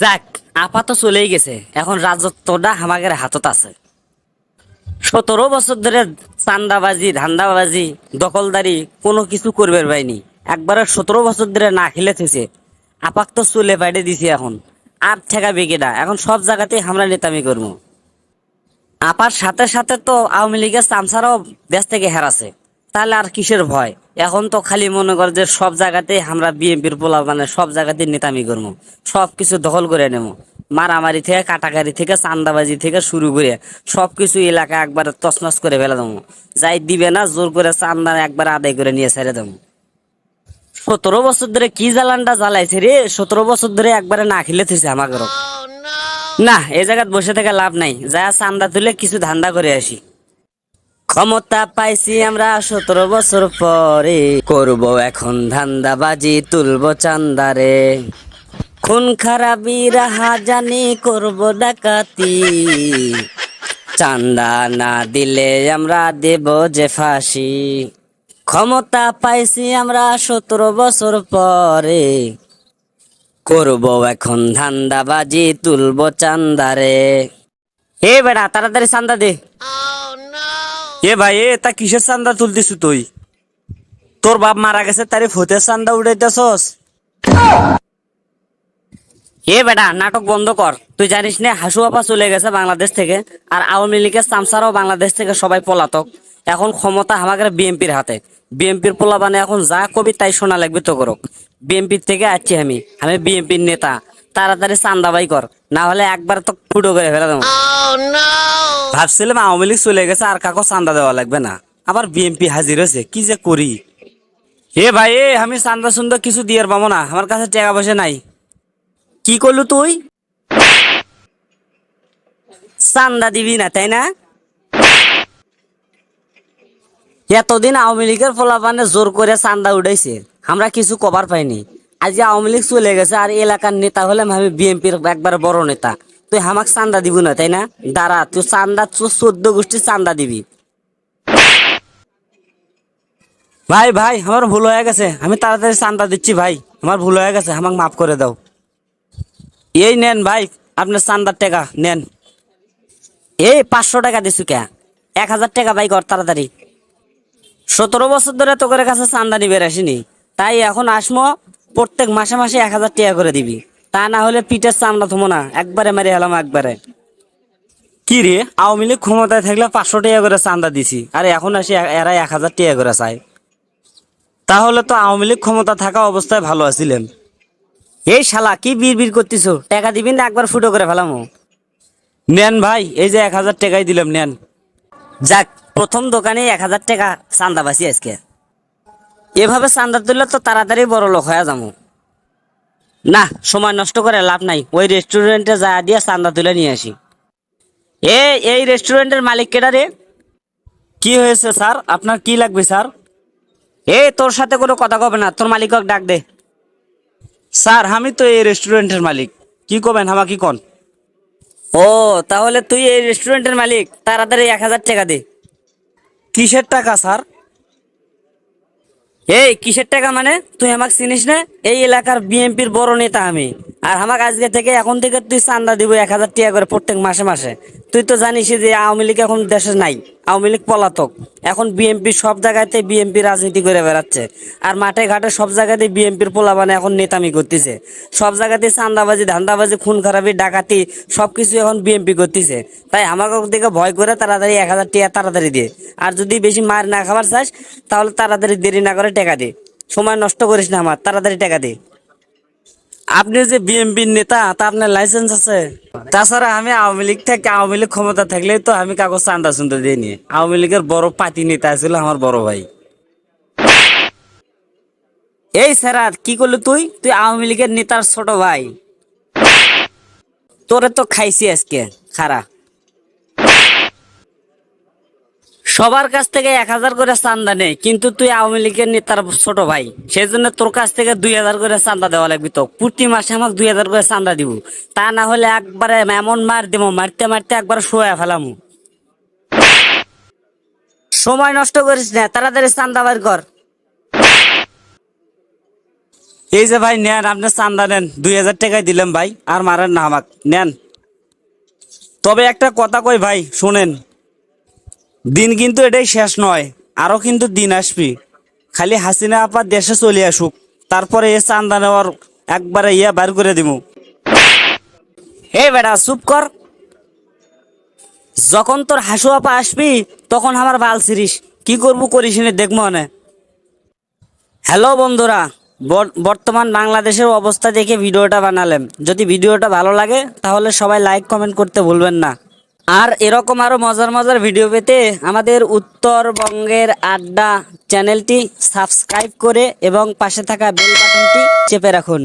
যাক, আপাতত চলেই গেছে। এখন রাজত্বটা আমাদের হাতত আছে। 17 বছর ধরে চান্দাবাজি, ধান্দাবাজি, দখলদারি কোনো কিছু করবে পাইনি। একবারে 17 বছর ধরে না খেলে থেছে। আপাক তো চলে বাইরে দিছি। এখন আর ঠেকা বেগেটা, এখন সব জায়গাতেই আমরা নেতামি করবো। আপার সাথে সাথে তো আওয়ামী লীগের চামচারাও দেশ থেকে হেরাছে। তাহলে আর কিসের ভয়? এখন তো খালি মনে কর যে সব জায়গাতেই আমরা বিএনপির পোলা, মানে সব জায়গাতেই নেতামি করবো, সব কিছু দখল করে নেবো। মারামারি থেকে, কাটাকারি থেকে, চান্দাবাজি থেকে শুরু করে সবকিছু এলাকা একবার তছনছ করে ফেলে দেবো। যাই দিবে না জোর করে চান্দা একবার আদায় করে নিয়ে ছেড়ে দেবো। 17 বছর ধরে কি জ্বালানটা জ্বালাইছে রে! 17 বছর ধরে একবারে না খেলে থেছে আমাকে। না, এই জায়গায় বসে থেকে লাভ নাই, যা চান্দা তুলে কিছু ধান্দা করে আসি। ক্ষমতা পাইছি আমরা 17 বছর পরে, করব এখন ধান্দাবাজি, তুলবো চান্দারে। খুন খারাপি রাহা জানি, করব ডাকাতি, চান্দা না দিলে আমরা দেব যে ফাঁসি। ক্ষমতা পাইছি আমরা 17 বছর পরে, করব এখন ধান্দাবাজি, তুলবো চান্দারে। এ বেড়া, তাড়াতাড়ি চান্দা দে। এ ভাই, তা কিসের চান্দা তুলতিস তুই? তোর বাপ মারা গেছে, তারে ভূতের চান্দা উঠাইতেছস? এ বেটা, নাটক বন্ধ কর। তুই জানিস না হাসু আপা চলে গেছে বাংলাদেশ থেকে, আর আওয়ামী লীগের চামচারাও বাংলাদেশ থেকে সবাই পলাতক। এখন ক্ষমতা আমাদের বিএনপির হাতে। বিএনপির পোলা মানে এখন যা কবি তাই শোনা লাগবে তো করক। বিএনপির থেকে আসছি আমি, আমি বিএনপির নেতা। তাড়াতাড়ি চান্দাবাই কর, না হলে একবার তো ফুটো করে ফেলে দেবো। ভাবছিলাম আওয়ামী লীগ চলে গেছে, আর কাকো চান্দা দেওয়া লাগবে না। আবার বিএনপি হাজির হয়েছে, কি যে করি। হে ভাই, আমি চান্দা সুন্দা কিছু দিয়ে পাবো না, আমার কাছে টাকা পয়সা নাই। কি করলু তুই? চান্দা দিবি না তাই না? এতদিন আওয়ামী লীগের পোলাপানে জোর করে চান্দা উঠাইছে, আমরা কিছু কভার পাইনি। আজ যে আওয়ামী লীগ চলে গেছে, আর এলাকার নেতা হলাম আমি, বিএনপির একবার বড় নেতা। তুই আমাক চান্দা দিব না তাই না? দাঁড়া, তুই চান্দা, তুই 14 গোষ্ঠীর চান্দা দিবি। ভাই ভাই, আমার ভুল হয়ে গেছে, আমি তাড়াতাড়ি চান্দা দিচ্ছি ভাই। আমার ভুল হয়ে গেছে, আমাকে মাফ করে দাও। এই নেন ভাই, আপনার চান্দার টাকা নেন। এই 500 টাকা দিছু কে? 1000 টাকা ভাই কর তাড়াতাড়ি। 17 বছর ধরে তোদের কাছে চান্দা নিবে আসিনি, তাই এখন আসমো। প্রত্যেক মাসে মাসে 1000 টাকা করে দিবি, তা না হলে পিঠের চামড়া থমো না, একবারে মেরে হেলাম একবারে। কি রে, আওয়ামী লীগ ক্ষমতায় থাকলে 500 টাকা করে চান্দা দিছি, আর এখন আসি এরা 1000 টাকা করে চায়। তাহলে তো আওয়ামী লীগ ক্ষমতা থাকা অবস্থায় ভালো আছিলেন। এই শালা, কি বিড় বিড় করতেছো? টাকা দিবি না একবার ফুটো করে ফেলামো? নেন ভাই, এই যে 1000 টাকাই দিলাম, নেন। যাক, প্রথম দোকানে 1000 টাকা চান্দা বাঁচি আজকে। এভাবে চান্দা তুললে তো তাড়াতাড়ি বড় লোক হয়ে যাবো। না, সময় নষ্ট করে লাভ নাই, ওই রেস্টুরেন্টে যা দিয়ে চান্দা তুলে নিয়ে আসি। এই রেস্টুরেন্টের মালিক কেডা রে? কি হয়েছে স্যার, আপনার কি লাগবে স্যার? তোর সাথে কোনো কথা কবে না, তোর মালিকক ডাক দে। স্যার, আমি তো এই রেস্টুরেন্টের মালিক। কি করবেন আমাকে কন? ও, তাহলে তুই এই রেস্টুরেন্টের মালিক? তাড়াতাড়ি 1000 টাকা দে। কিসের টাকা স্যার? কিসের টাকা মানে? তুই আমাকে চিনিস না? এই এলাকার বিএনপির বড় নেতা আমি। আর আমাকে আজকে থেকে, এখন থেকে তুই চান্দা দিব 1000 টাকা করে প্রত্যেক মাসে মাসে। তুই তো জানিস যে আওয়ামী লীগ এখন দেশে নাই, আওয়ামী লীগ পলাতক। এখন বিএনপি সব জায়গাতে বিএনপি রাজনীতি করে বেড়াচ্ছে। আর মাঠে ঘাটে সব জায়গাতে বিএনপির পোলাপানে এখন নেতামি করতেছে। সব জায়গাতে চান্দাবাজি, ধান্দাবাজি, খুন খারাপি, ডাকাতি সবকিছু এখন বিএনপি করতেছে। তাই আমাকে দিকে ভয় করে তাড়াতাড়ি 1000 টাকা তাড়াতাড়ি দিয়ে। আর যদি বেশি মার না খাবার চাস, তাহলে তাড়াতাড়ি দেরি না করে টাকা দে। সময় নষ্ট করিস না আমার, তাড়াতাড়ি টাকা দে। আপনি যে বিএনপির নেতা, তা আপনার লাইসেন্স আছে? তাছাড়া আমি আওয়ামী লীগ থেকে, আওয়ামী লীগ ক্ষমতা থাকলে তো আমি কাগজ চান্দা শুনতে দিইনি। আওয়ামী লীগের বড় পাতি নেতা ছিল আমার বড় ভাই। এই স্যার, কি করলি তুই? তুই আওয়ামী লীগের নেতার ছোট ভাই। তোরে তো খাইছি আজকে, খারা। সবার কাছ থেকে 1000 করে চান্দা নেই, কিন্তু তুই আওয়ামী লীগের নেতার ছোট ভাই, সেই জন্য তোর কাছ থেকে 2000 করে চান্দা দেওয়া লাগবে। তো প্রতি মাসে আমাকে 2000 করে চান্দা দিব। তা না হলে একবারে এমন মার দেবো, মারতে মারতে একবার শোয়া ফেলামু। সময় নষ্ট করিস না, তাড়াতাড়ি চান্দা বার কর। এই যে ভাই নেন, আপনি চান্দা নেন, 2000 টাকায় দিলাম ভাই, আর মারেন না আমাক, নেন। তবে একটা কথা কই ভাই, শুনেন, দিন কিন্তু এটাই শেষ নয়, আরো কিন্তু দিন আসবি। খালি হাসিনা আপা দেশে চলে আসুক, তারপরে এ চান্দা নেওয়ার একবারে বার করে দিমু। হে বেটা চুপ কর। যখন তোর হাসু আপা আসবি তখন আমার বাল ছিড়িস, কি করবো করিস নে দেখবো না। হ্যালো বন্ধুরা, বর্তমান বাংলাদেশের অবস্থা দেখে ভিডিওটা বানালাম। যদি ভিডিওটা ভালো লাগে তাহলে সবাই লাইক কমেন্ট করতে ভুলবেন না। আর এরকম আরো মজার মজার ভিডিও পেতে আমাদের উত্তরবঙ্গের আড্ডা চ্যানেলটি সাবস্ক্রাইব করে এবং পাশে থাকা বেল বাটনটি চেপে রাখুন।